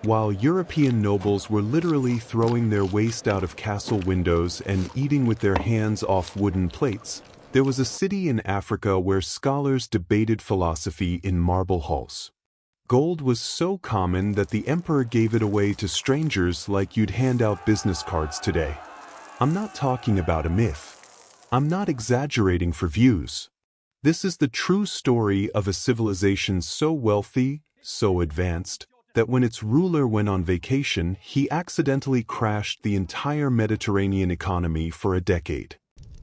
While European nobles were literally throwing their waste out of castle windows and eating with their hands off wooden plates, there was a city in Africa where scholars debated philosophy in marble halls. Gold was so common that the emperor gave it away to strangers like you'd hand out business cards today. I'm not talking about a myth. I'm not exaggerating for views. This is the true story of a civilization so wealthy, so advanced, that when its ruler went on vacation, he accidentally crashed the entire Mediterranean economy for a decade.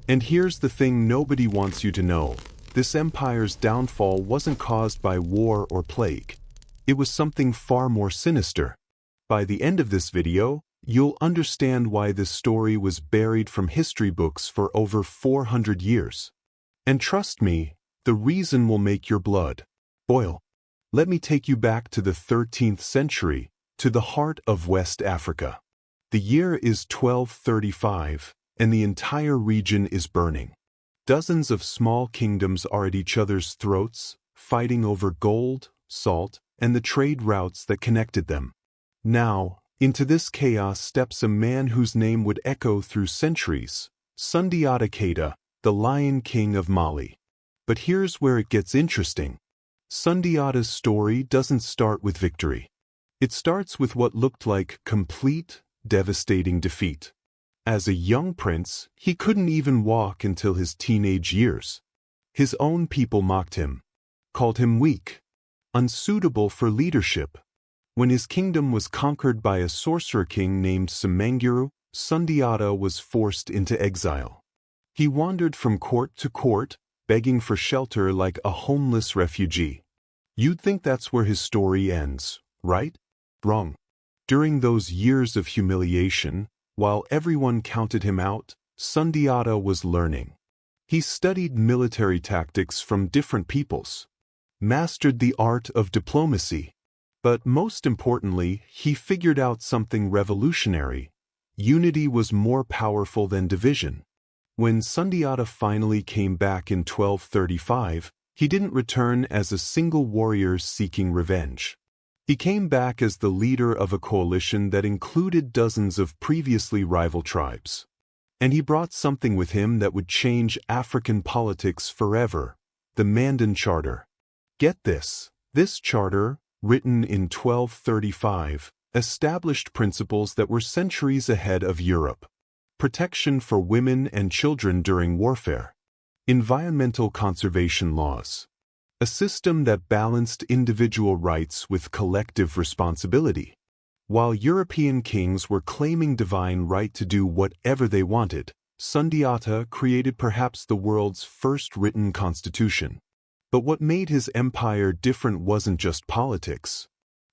And here's the thing nobody wants you to know. This empire's downfall wasn't caused by war or plague. It was something far more sinister. By the end of this video, you'll understand why this story was buried from history books for over 400 years. And trust me, the reason will make your blood boil. Let me take you back to the 13th century, to the heart of West Africa. The year is 1235, and the entire region is burning. Dozens of small kingdoms are at each other's throats, fighting over gold, salt, and the trade routes that connected them. Now, into this chaos steps a man whose name would echo through centuries, Sundiata Keita, the Lion King of Mali. But here's where it gets interesting. Sundiata's story doesn't start with victory. It starts with what looked like complete, devastating defeat. As a young prince, he couldn't even walk until his teenage years. His own people mocked him, called him weak, unsuitable for leadership. When his kingdom was conquered by a sorcerer king named Semengiru, Sundiata was forced into exile. He wandered from court to court, begging for shelter like a homeless refugee. You'd think that's where his story ends, right? Wrong. During those years of humiliation, while everyone counted him out, Sundiata was learning. He studied military tactics from different peoples, mastered the art of diplomacy, but most importantly, he figured out something revolutionary. Unity was more powerful than division. When Sundiata finally came back in 1235, he didn't return as a single warrior seeking revenge. He came back as the leader of a coalition that included dozens of previously rival tribes. And he brought something with him that would change African politics forever: the Mandan Charter. Get this charter, written in 1235, established principles that were centuries ahead of Europe. Protection for women and children during warfare. Environmental conservation laws. A system that balanced individual rights with collective responsibility. While European kings were claiming divine right to do whatever they wanted, Sundiata created perhaps the world's first written constitution. But what made his empire different wasn't just politics.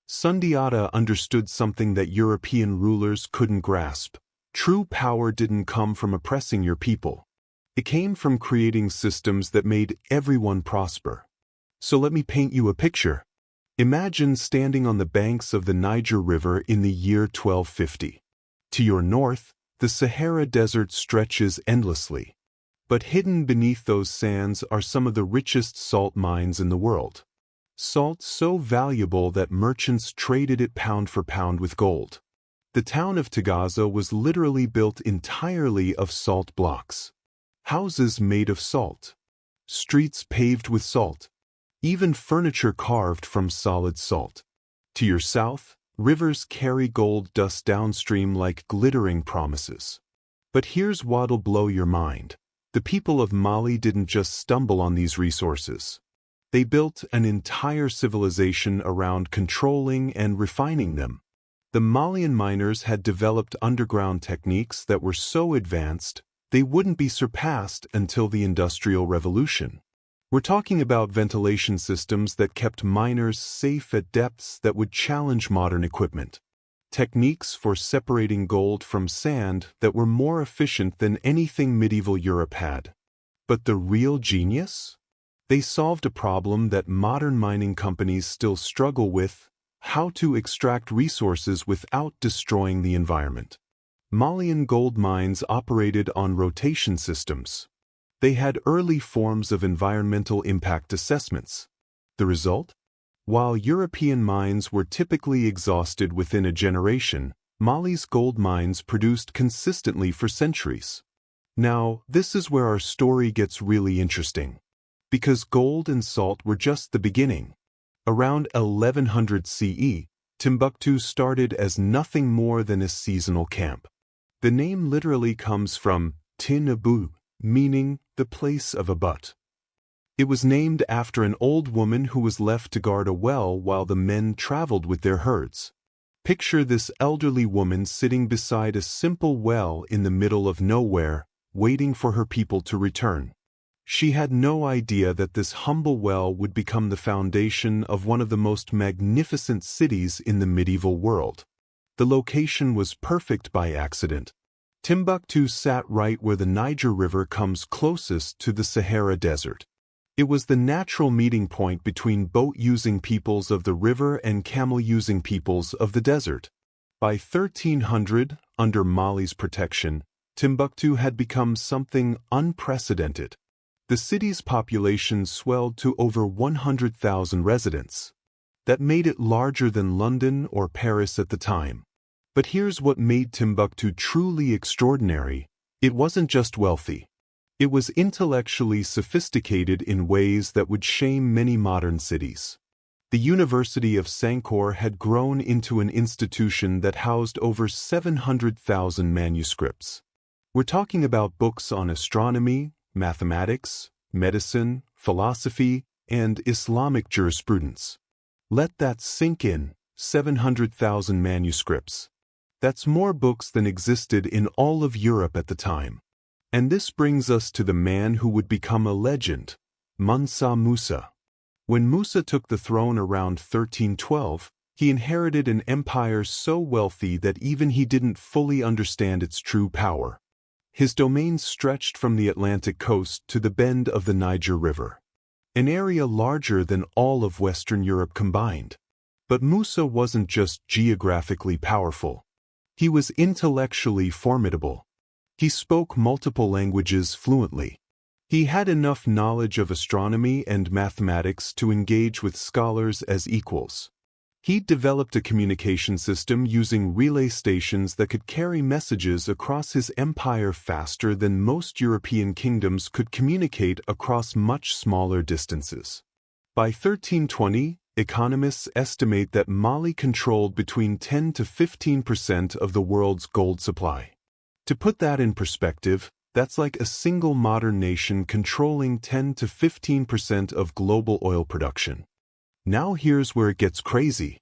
Sundiata understood something that European rulers couldn't grasp. True power didn't come from oppressing your people. It came from creating systems that made everyone prosper. So let me paint you a picture. Imagine standing on the banks of the Niger River in the year 1250. To your north, the Sahara Desert stretches endlessly. But hidden beneath those sands are some of the richest salt mines in the world. Salt so valuable that merchants traded it pound for pound with gold. The town of Tagaza was literally built entirely of salt blocks. Houses made of salt. Streets paved with salt. Even furniture carved from solid salt. To your south, rivers carry gold dust downstream like glittering promises. But here's what'll blow your mind. The people of Mali didn't just stumble on these resources. They built an entire civilization around controlling and refining them. The Malian miners had developed underground techniques that were so advanced, they wouldn't be surpassed until the Industrial Revolution. We're talking about ventilation systems that kept miners safe at depths that would challenge modern equipment. Techniques for separating gold from sand that were more efficient than anything medieval Europe had. But the real genius? They solved a problem that modern mining companies still struggle with: how to extract resources without destroying the environment. Malian gold mines operated on rotation systems. They had early forms of environmental impact assessments. The result? While European mines were typically exhausted within a generation, Mali's gold mines produced consistently for centuries. Now, this is where our story gets really interesting. Because gold and salt were just the beginning. Around 1100 CE, Timbuktu started as nothing more than a seasonal camp. The name literally comes from Timbuktu, meaning the place of a butt. It was named after an old woman who was left to guard a well while the men traveled with their herds. Picture this elderly woman sitting beside a simple well in the middle of nowhere, waiting for her people to return. She had no idea that this humble well would become the foundation of one of the most magnificent cities in the medieval world. The location was perfect by accident. Timbuktu sat right where the Niger River comes closest to the Sahara Desert. It was the natural meeting point between boat-using peoples of the river and camel-using peoples of the desert. By 1300, under Mali's protection, Timbuktu had become something unprecedented. The city's population swelled to over 100,000 residents. That made it larger than London or Paris at the time. But here's what made Timbuktu truly extraordinary. It wasn't just wealthy. It was intellectually sophisticated in ways that would shame many modern cities. The University of Sankore had grown into an institution that housed over 700,000 manuscripts. We're talking about books on astronomy, mathematics, medicine, philosophy, and Islamic jurisprudence. Let that sink in, 700,000 manuscripts. That's more books than existed in all of Europe at the time. And this brings us to the man who would become a legend, Musa. When Musa took the throne around 1312, he inherited an empire so wealthy that even he didn't fully understand its true power. His domains stretched from the Atlantic coast to the bend of the Niger River, an area larger than all of Western Europe combined. But Musa wasn't just geographically powerful. He was intellectually formidable. He spoke multiple languages fluently. He had enough knowledge of astronomy and mathematics to engage with scholars as equals. He developed a communication system using relay stations that could carry messages across his empire faster than most European kingdoms could communicate across much smaller distances. By 1320, economists estimate that Mali controlled between 10 to 15% of the world's gold supply. To put that in perspective, that's like a single modern nation controlling 10 to 15% of global oil production. Now here's where it gets crazy.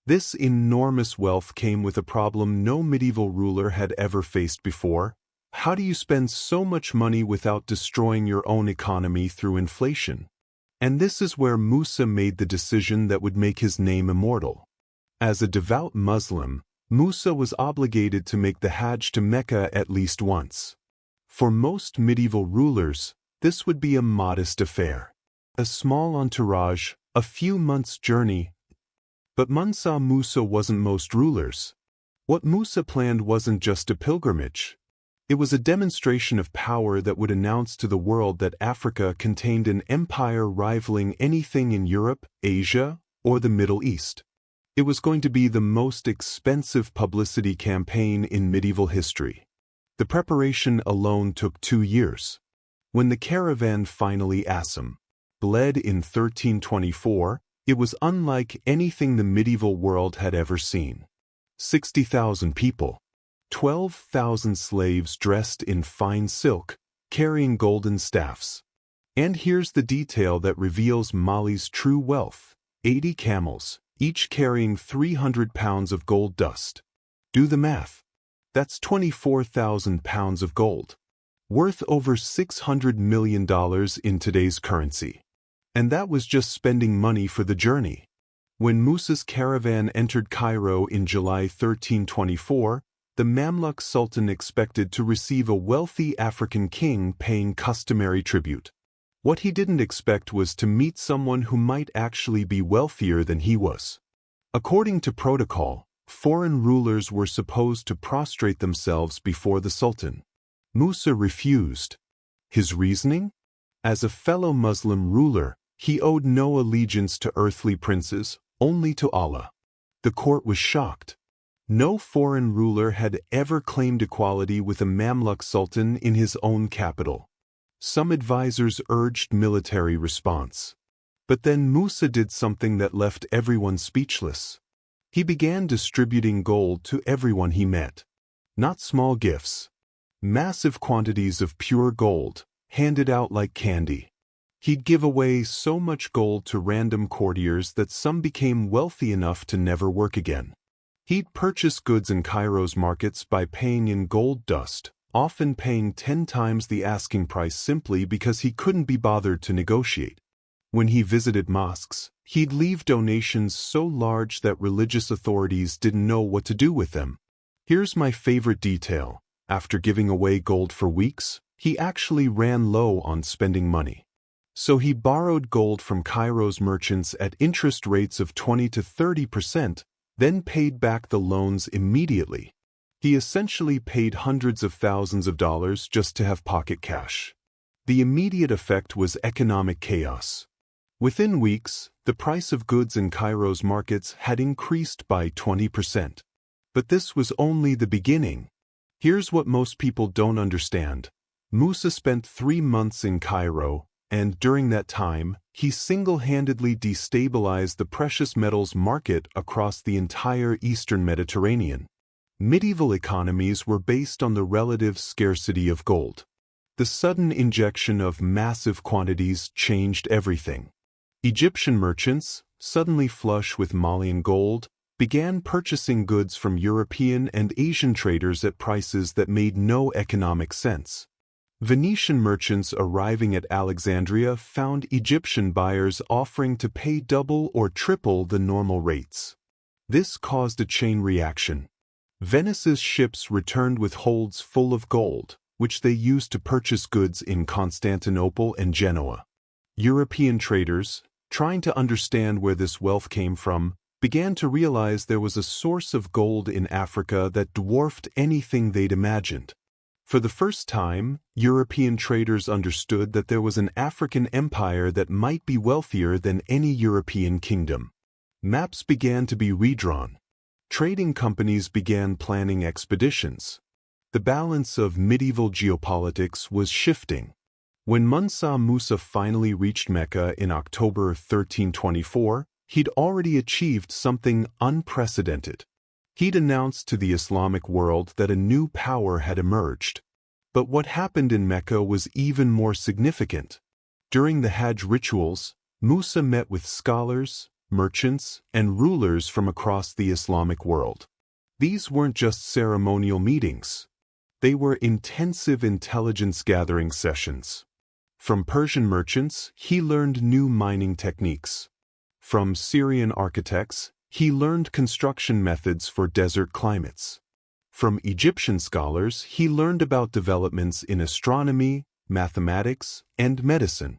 This enormous wealth came with a problem no medieval ruler had ever faced before. How do you spend so much money without destroying your own economy through inflation? And this is where Musa made the decision that would make his name immortal. As a devout Muslim, Musa was obligated to make the Hajj to Mecca at least once. For most medieval rulers, this would be a modest affair. A small entourage, a few months' journey. But Musa wasn't most rulers. What Musa planned wasn't just a pilgrimage. It was a demonstration of power that would announce to the world that Africa contained an empire rivaling anything in Europe, Asia, or the Middle East. It was going to be the most expensive publicity campaign in medieval history. The preparation alone took 2 years. When the caravan finally bled in 1324, it was unlike anything the medieval world had ever seen. 60,000 people. 12,000 slaves dressed in fine silk, carrying golden staffs. And here's the detail that reveals Mali's true wealth. 80 camels, each carrying 300 pounds of gold dust. Do the math. That's 24,000 pounds of gold, worth over $600 million in today's currency. And that was just spending money for the journey. When Musa's caravan entered Cairo in July 1324, the Mamluk Sultan expected to receive a wealthy African king paying customary tribute. What he didn't expect was to meet someone who might actually be wealthier than he was. According to protocol, foreign rulers were supposed to prostrate themselves before the Sultan. Musa refused. His reasoning? As a fellow Muslim ruler, He owed no allegiance to earthly princes, only to Allah. The court was shocked. No foreign ruler had ever claimed equality with a Mamluk sultan in his own capital. Some advisors urged military response. But then Musa did something that left everyone speechless. He began distributing gold to everyone he met. Not small gifts. Massive quantities of pure gold, handed out like candy. He'd give away so much gold to random courtiers that some became wealthy enough to never work again. He'd purchase goods in Cairo's markets by paying in gold dust, often paying 10 times the asking price simply because he couldn't be bothered to negotiate. When he visited mosques, he'd leave donations so large that religious authorities didn't know what to do with them. Here's my favorite detail. After giving away gold for weeks, he actually ran low on spending money. So he borrowed gold from Cairo's merchants at interest rates of 20 to 30%, then paid back the loans immediately. He essentially paid hundreds of thousands of dollars just to have pocket cash. The immediate effect was economic chaos. Within weeks, the price of goods in Cairo's markets had increased by 20%. But this was only the beginning. Here's what most people don't understand. Musa spent 3 months in Cairo, and during that time, he single-handedly destabilized the precious metals market across the entire Eastern Mediterranean. Medieval economies were based on the relative scarcity of gold. The sudden injection of massive quantities changed everything. Egyptian merchants, suddenly flush with Malian gold, began purchasing goods from European and Asian traders at prices that made no economic sense. Venetian merchants arriving at Alexandria found Egyptian buyers offering to pay double or triple the normal rates. This caused a chain reaction. Venice's ships returned with holds full of gold, which they used to purchase goods in Constantinople and Genoa. European traders, trying to understand where this wealth came from, began to realize there was a source of gold in Africa that dwarfed anything they'd imagined. For the first time, European traders understood that there was an African empire that might be wealthier than any European kingdom. Maps began to be redrawn. Trading companies began planning expeditions. The balance of medieval geopolitics was shifting. When Musa finally reached Mecca in October 1324, he'd already achieved something unprecedented. He'd announced to the Islamic world that a new power had emerged. But what happened in Mecca was even more significant. During the Hajj rituals, Musa met with scholars, merchants, and rulers from across the Islamic world. These weren't just ceremonial meetings. They were intensive intelligence-gathering sessions. From Persian merchants, he learned new mining techniques. From Syrian architects, he learned construction methods for desert climates. From Egyptian scholars, he learned about developments in astronomy, mathematics, and medicine.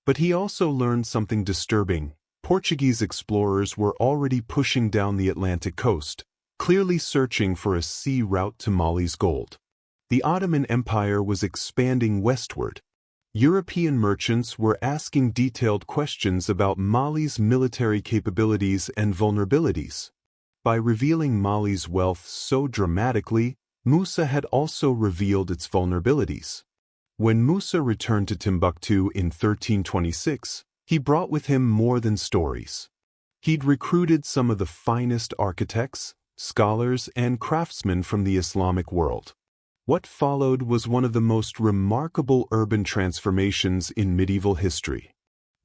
But he also learned something disturbing. Portuguese explorers were already pushing down the Atlantic coast, clearly searching for a sea route to Mali's gold. The Ottoman Empire was expanding westward. European merchants were asking detailed questions about Mali's military capabilities and vulnerabilities. By revealing Mali's wealth so dramatically, Musa had also revealed its vulnerabilities. When Musa returned to Timbuktu in 1326, he brought with him more than stories. He'd recruited some of the finest architects, scholars, and craftsmen from the Islamic world. What followed was one of the most remarkable urban transformations in medieval history.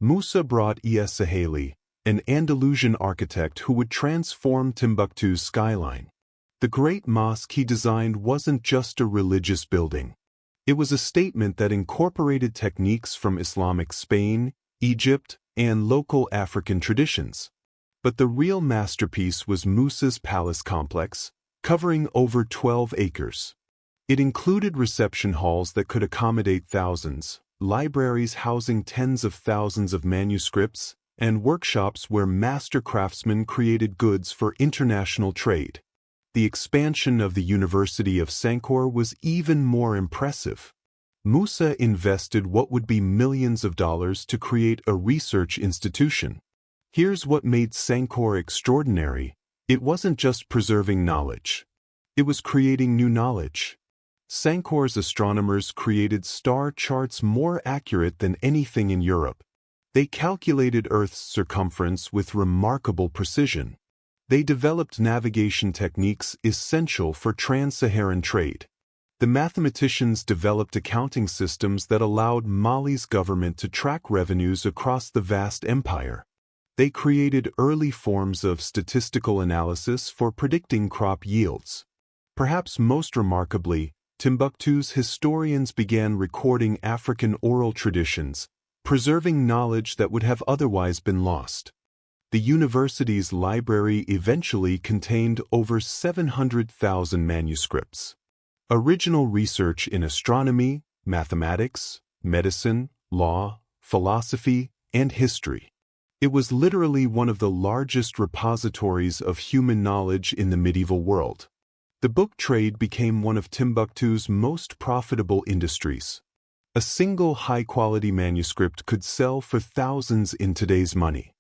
Musa brought Saheli, an Andalusian architect who would transform Timbuktu's skyline. The great mosque he designed wasn't just a religious building. It was a statement that incorporated techniques from Islamic Spain, Egypt, and local African traditions. But the real masterpiece was Musa's palace complex, covering over 12 acres. It included reception halls that could accommodate thousands, libraries housing tens of thousands of manuscripts, and workshops where master craftsmen created goods for international trade. The expansion of the University of Sankore was even more impressive. Musa invested what would be millions of dollars to create a research institution. Here's what made Sankor extraordinary. It wasn't just preserving knowledge. It was creating new knowledge. Sankor's astronomers created star charts more accurate than anything in Europe. They calculated Earth's circumference with remarkable precision. They developed navigation techniques essential for trans-Saharan trade. The mathematicians developed accounting systems that allowed Mali's government to track revenues across the vast empire. They created early forms of statistical analysis for predicting crop yields. Perhaps most remarkably, Timbuktu's historians began recording African oral traditions, preserving knowledge that would have otherwise been lost. The university's library eventually contained over 700,000 manuscripts. Original research in astronomy, mathematics, medicine, law, philosophy, and history. It was literally one of the largest repositories of human knowledge in the medieval world. The book trade became one of Timbuktu's most profitable industries. A single high-quality manuscript could sell for thousands in today's money.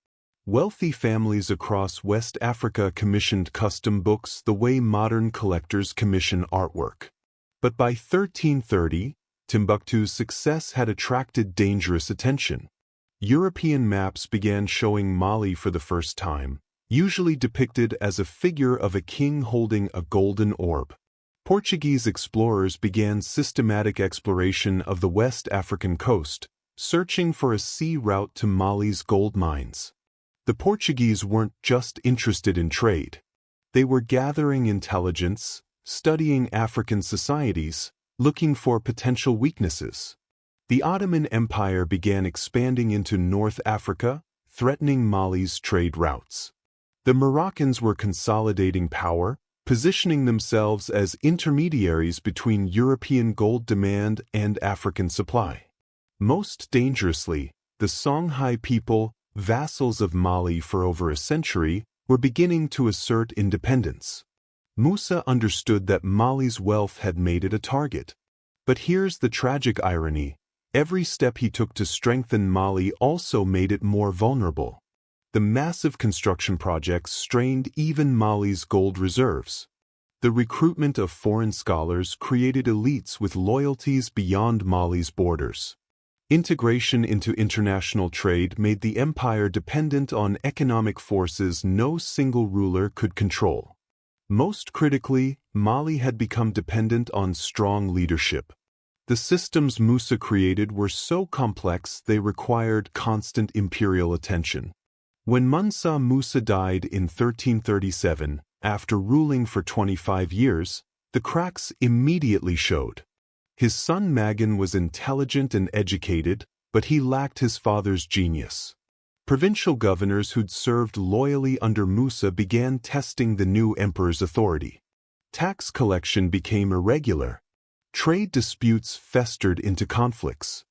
Wealthy families across West Africa commissioned custom books the way modern collectors commission artwork. But by 1330, Timbuktu's success had attracted dangerous attention. European maps began showing Mali for the first time, usually depicted as a figure of a king holding a golden orb. Portuguese explorers began systematic exploration of the West African coast, searching for a sea route to Mali's gold mines. The Portuguese weren't just interested in trade. They were gathering intelligence, studying African societies, looking for potential weaknesses. The Ottoman Empire began expanding into North Africa, threatening Mali's trade routes. The Moroccans were consolidating power, positioning themselves as intermediaries between European gold demand and African supply. Most dangerously, the Songhai people, vassals of Mali for over a century, were beginning to assert independence. Musa understood that Mali's wealth had made it a target. But here's the tragic irony. Every step he took to strengthen Mali also made it more vulnerable. The massive construction projects strained even Mali's gold reserves. The recruitment of foreign scholars created elites with loyalties beyond Mali's borders. Integration into international trade made the empire dependent on economic forces no single ruler could control. Most critically, Mali had become dependent on strong leadership. The systems Musa created were so complex they required constant imperial attention. When Mansa Musa died in 1337, after ruling for 25 years, the cracks immediately showed. His son Magan was intelligent and educated, but he lacked his father's genius. Provincial governors who'd served loyally under Musa began testing the new emperor's authority. Tax collection became irregular. Trade disputes festered into conflicts.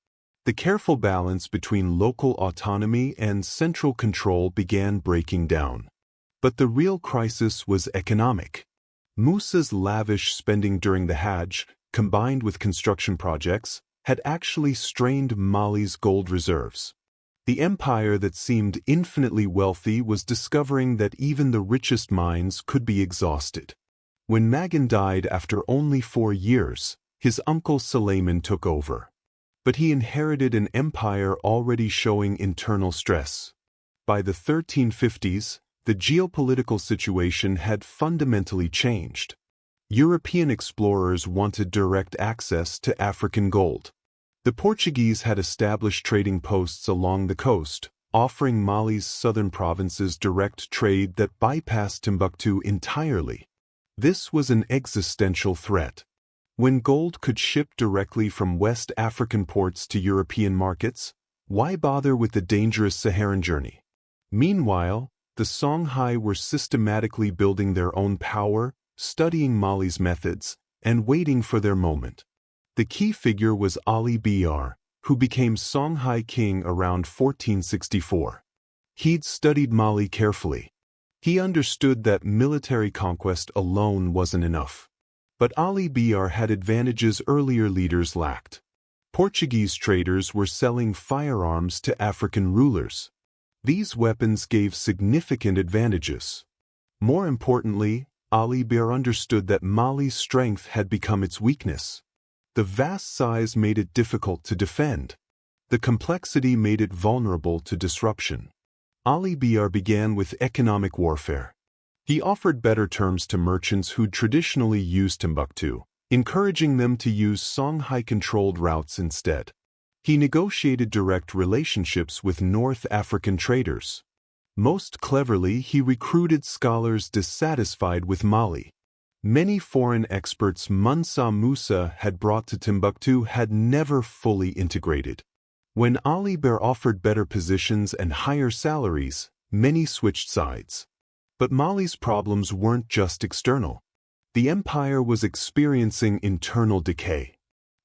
The careful balance between local autonomy and central control began breaking down. But the real crisis was economic. Musa's lavish spending during the Hajj, combined with construction projects, had actually strained Mali's gold reserves. The empire that seemed infinitely wealthy was discovering that even the richest mines could be exhausted. When Magan died after only 4 years, his uncle Suleiman took over. But he inherited an empire already showing internal stress. By the 1350s, the geopolitical situation had fundamentally changed. European explorers wanted direct access to African gold. The Portuguese had established trading posts along the coast, offering Mali's southern provinces direct trade that bypassed Timbuktu entirely. This was an existential threat. When gold could ship directly from West African ports to European markets, why bother with the dangerous Saharan journey? Meanwhile, the Songhai were systematically building their own power, studying Mali's methods, and waiting for their moment. The key figure was Ali Br, who became Songhai king around 1464. He'd studied Mali carefully. He understood that military conquest alone wasn't enough. But Ali Br had advantages earlier leaders lacked. Portuguese traders were selling firearms to African rulers. These weapons gave significant advantages. More importantly, Ali Bir understood that Mali's strength had become its weakness. The vast size made it difficult to defend. The complexity made it vulnerable to disruption. Ali Bir began with economic warfare. He offered better terms to merchants who'd traditionally used Timbuktu, encouraging them to use Songhai-controlled routes instead. He negotiated direct relationships with North African traders. Most cleverly, he recruited scholars dissatisfied with Mali. Many foreign experts Musa had brought to Timbuktu had never fully integrated. When Ali Bir offered better positions and higher salaries, many switched sides. But Mali's problems weren't just external. The empire was experiencing internal decay.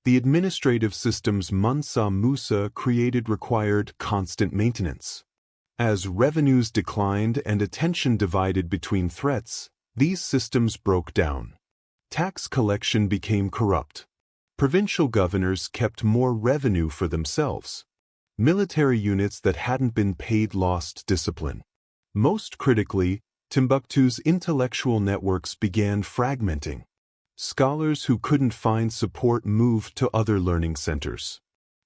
The administrative systems Musa created required constant maintenance. As revenues declined and attention divided between threats, these systems broke down. Tax collection became corrupt. Provincial governors kept more revenue for themselves. Military units that hadn't been paid lost discipline. Most critically, Timbuktu's intellectual networks began fragmenting. Scholars who couldn't find support moved to other learning centers.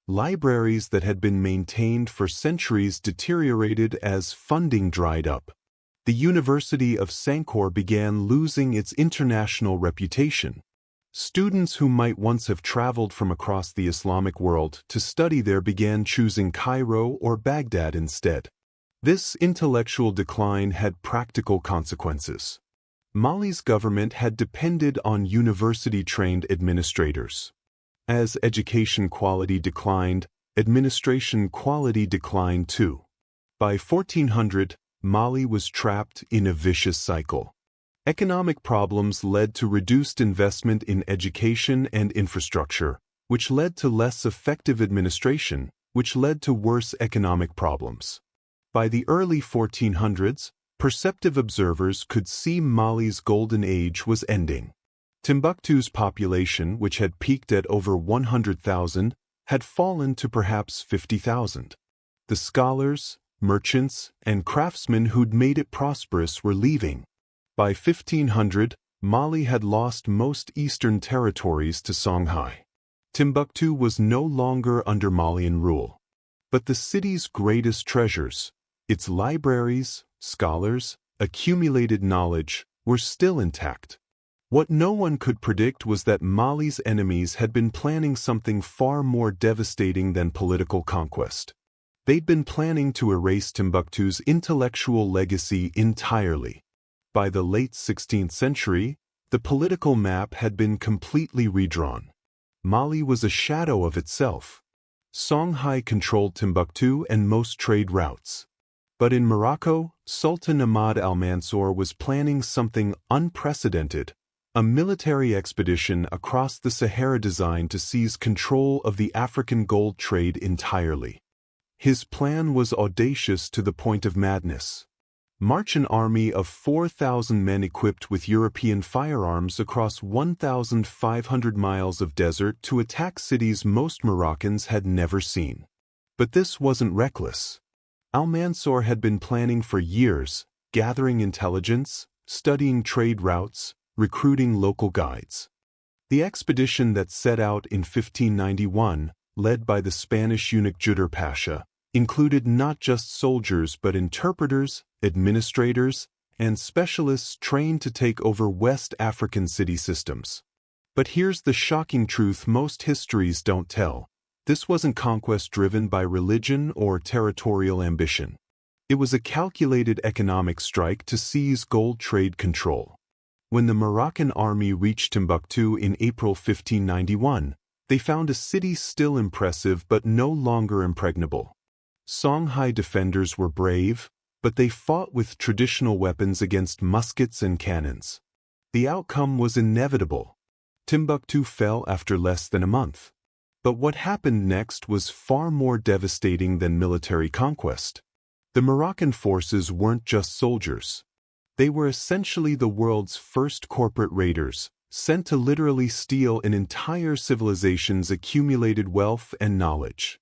Libraries that had been maintained for centuries deteriorated as funding dried up. The University of Sankore began losing its international reputation. Students who might once have traveled from across the Islamic world to study there began choosing Cairo or Baghdad instead. This intellectual decline had practical consequences. Mali's government had depended on university-trained administrators. As education quality declined, administration quality declined too. By 1400, Mali was trapped in a vicious cycle. Economic problems led to reduced investment in education and infrastructure, which led to less effective administration, which led to worse economic problems. By the early 1400s, perceptive observers could see Mali's golden age was ending. Timbuktu's population, which had peaked at over 100,000, had fallen to perhaps 50,000. The scholars, merchants, and craftsmen who'd made it prosperous were leaving. By 1500, Mali had lost most eastern territories to Songhai. Timbuktu was no longer under Malian rule. But the city's greatest treasures, its libraries, scholars, accumulated knowledge, were still intact. What no one could predict was that Mali's enemies had been planning something far more devastating than political conquest. They'd been planning to erase Timbuktu's intellectual legacy entirely. By the late 16th century, the political map had been completely redrawn. Mali was a shadow of itself. Songhai controlled Timbuktu and most trade routes. But in Morocco, Sultan Ahmad al-Mansur was planning something unprecedented. A military expedition across the Sahara designed to seize control of the African gold trade entirely. His plan was audacious to the point of madness. March an army of 4,000 men equipped with European firearms across 1,500 miles of desert to attack cities most Moroccans had never seen. But this wasn't reckless. Al-Mansur had been planning for years, gathering intelligence, studying trade routes, recruiting local guides. The expedition that set out in 1591, led by the Spanish eunuch Judur Pasha, included not just soldiers but interpreters, administrators, and specialists trained to take over West African city systems. But here's the shocking truth most histories don't tell. This wasn't conquest driven by religion or territorial ambition. It was a calculated economic strike to seize gold trade control. When the Moroccan army reached Timbuktu in April 1591, they found a city still impressive but no longer impregnable. Songhai defenders were brave, but they fought with traditional weapons against muskets and cannons. The outcome was inevitable. Timbuktu fell after less than a month. But what happened next was far more devastating than military conquest. The Moroccan forces weren't just soldiers. They were essentially the world's first corporate raiders, sent to literally steal an entire civilization's accumulated wealth and knowledge.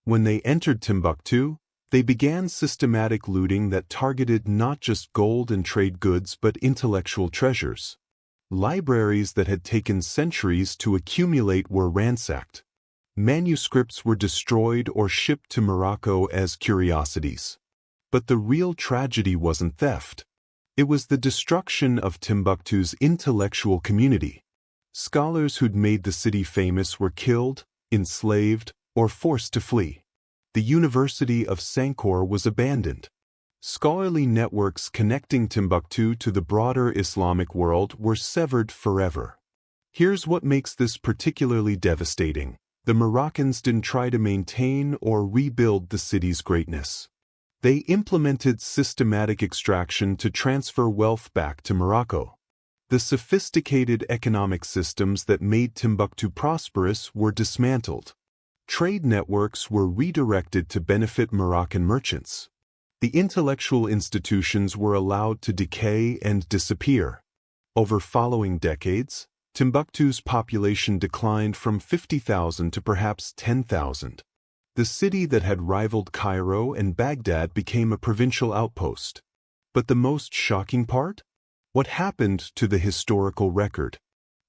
When they entered Timbuktu, they began systematic looting that targeted not just gold and trade goods but intellectual treasures. Libraries that had taken centuries to accumulate were ransacked. Manuscripts were destroyed or shipped to Morocco as curiosities. But the real tragedy wasn't theft. It was the destruction of Timbuktu's intellectual community. Scholars who'd made the city famous were killed, enslaved, or forced to flee. The University of Sankore was abandoned. Scholarly networks connecting Timbuktu to the broader Islamic world were severed forever. Here's what makes this particularly devastating. The Moroccans didn't try to maintain or rebuild the city's greatness. They implemented systematic extraction to transfer wealth back to Morocco. The sophisticated economic systems that made Timbuktu prosperous were dismantled. Trade networks were redirected to benefit Moroccan merchants. The intellectual institutions were allowed to decay and disappear. Over following decades, Timbuktu's population declined from 50,000 to perhaps 10,000. The city that had rivaled Cairo and Baghdad became a provincial outpost. But the most shocking part? What happened to the historical record?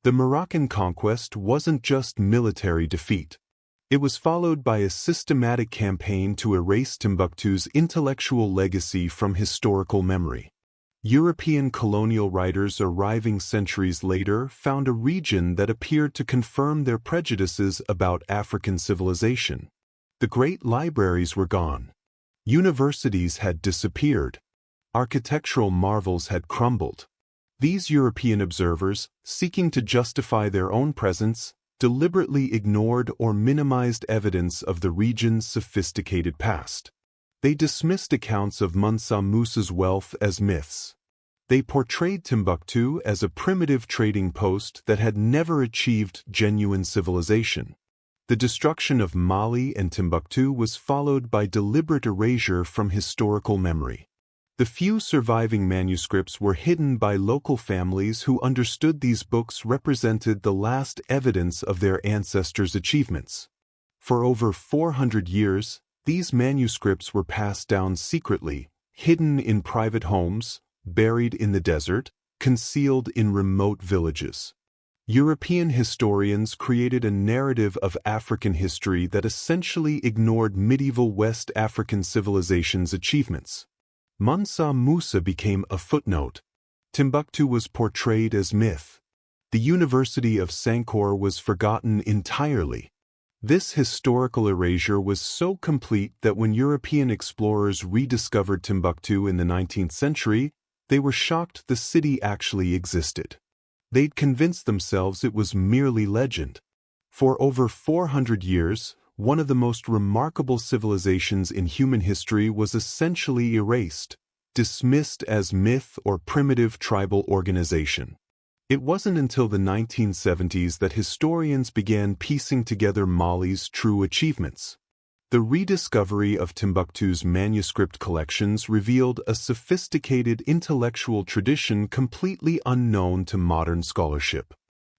The Moroccan conquest wasn't just military defeat. It was followed by a systematic campaign to erase Timbuktu's intellectual legacy from historical memory. European colonial writers arriving centuries later found a region that appeared to confirm their prejudices about African civilization. The great libraries were gone. Universities had disappeared. Architectural marvels had crumbled. These European observers, seeking to justify their own presence, deliberately ignored or minimized evidence of the region's sophisticated past. They dismissed accounts of Musa's wealth as myths. They portrayed Timbuktu as a primitive trading post that had never achieved genuine civilization. The destruction of Mali and Timbuktu was followed by deliberate erasure from historical memory. The few surviving manuscripts were hidden by local families who understood these books represented the last evidence of their ancestors' achievements. For over 400 years, these manuscripts were passed down secretly, hidden in private homes, buried in the desert, concealed in remote villages. European historians created a narrative of African history that essentially ignored medieval West African civilization's achievements. Musa became a footnote. Timbuktu was portrayed as myth. The University of Sankore was forgotten entirely. This historical erasure was so complete that when European explorers rediscovered Timbuktu in the 19th century, they were shocked the city actually existed. They'd convinced themselves it was merely legend. For over 400 years, one of the most remarkable civilizations in human history was essentially erased, dismissed as myth or primitive tribal organization. It wasn't until the 1970s that historians began piecing together Mali's true achievements. The rediscovery of Timbuktu's manuscript collections revealed a sophisticated intellectual tradition completely unknown to modern scholarship.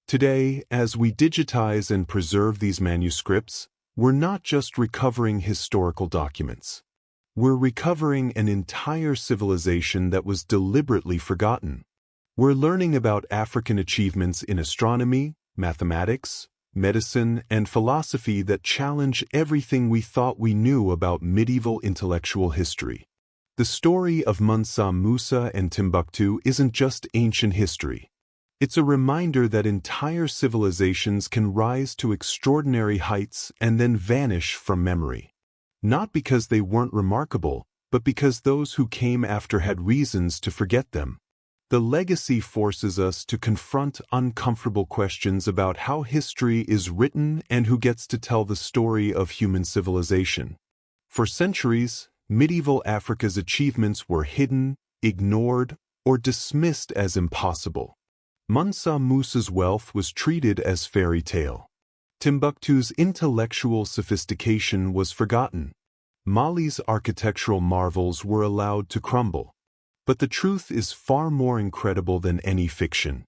Today, as we digitize and preserve these manuscripts, we're not just recovering historical documents. We're recovering an entire civilization that was deliberately forgotten. We're learning about African achievements in astronomy, mathematics, medicine, and philosophy that challenge everything we thought we knew about medieval intellectual history. The story of Musa and Timbuktu isn't just ancient history. It's a reminder that entire civilizations can rise to extraordinary heights and then vanish from memory. Not because they weren't remarkable, but because those who came after had reasons to forget them. The legacy forces us to confront uncomfortable questions about how history is written and who gets to tell the story of human civilization. For centuries, medieval Africa's achievements were hidden, ignored, or dismissed as impossible. Musa's wealth was treated as fairy tale. Timbuktu's intellectual sophistication was forgotten. Mali's architectural marvels were allowed to crumble. But the truth is far more incredible than any fiction.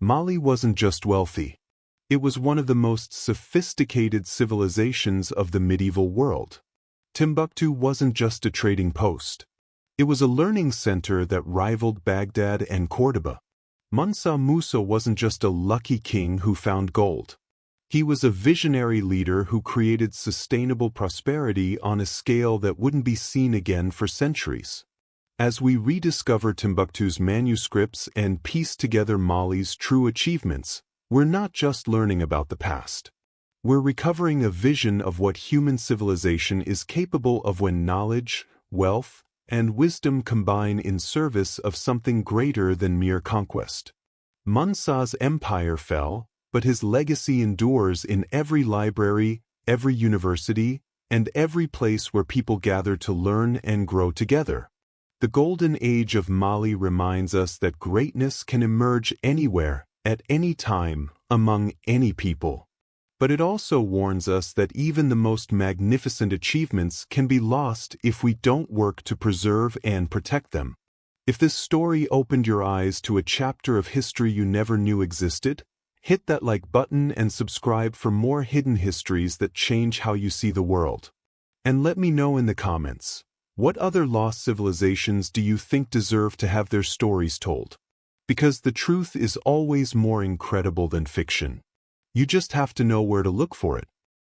Mali wasn't just wealthy. It was one of the most sophisticated civilizations of the medieval world. Timbuktu wasn't just a trading post. It was a learning center that rivaled Baghdad and Cordoba. Musa wasn't just a lucky king who found gold. He was a visionary leader who created sustainable prosperity on a scale that wouldn't be seen again for centuries. As we rediscover Timbuktu's manuscripts and piece together Mali's true achievements, we're not just learning about the past. We're recovering a vision of what human civilization is capable of when knowledge, wealth, and wisdom combine in service of something greater than mere conquest. Mansa's empire fell, but his legacy endures in every library, every university, and every place where people gather to learn and grow together. The golden age of Mali reminds us that greatness can emerge anywhere, at any time, among any people. But it also warns us that even the most magnificent achievements can be lost if we don't work to preserve and protect them. If this story opened your eyes to a chapter of history you never knew existed, hit that like button and subscribe for more hidden histories that change how you see the world. And let me know in the comments, what other lost civilizations do you think deserve to have their stories told? Because the truth is always more incredible than fiction. You just have to know where to look for it.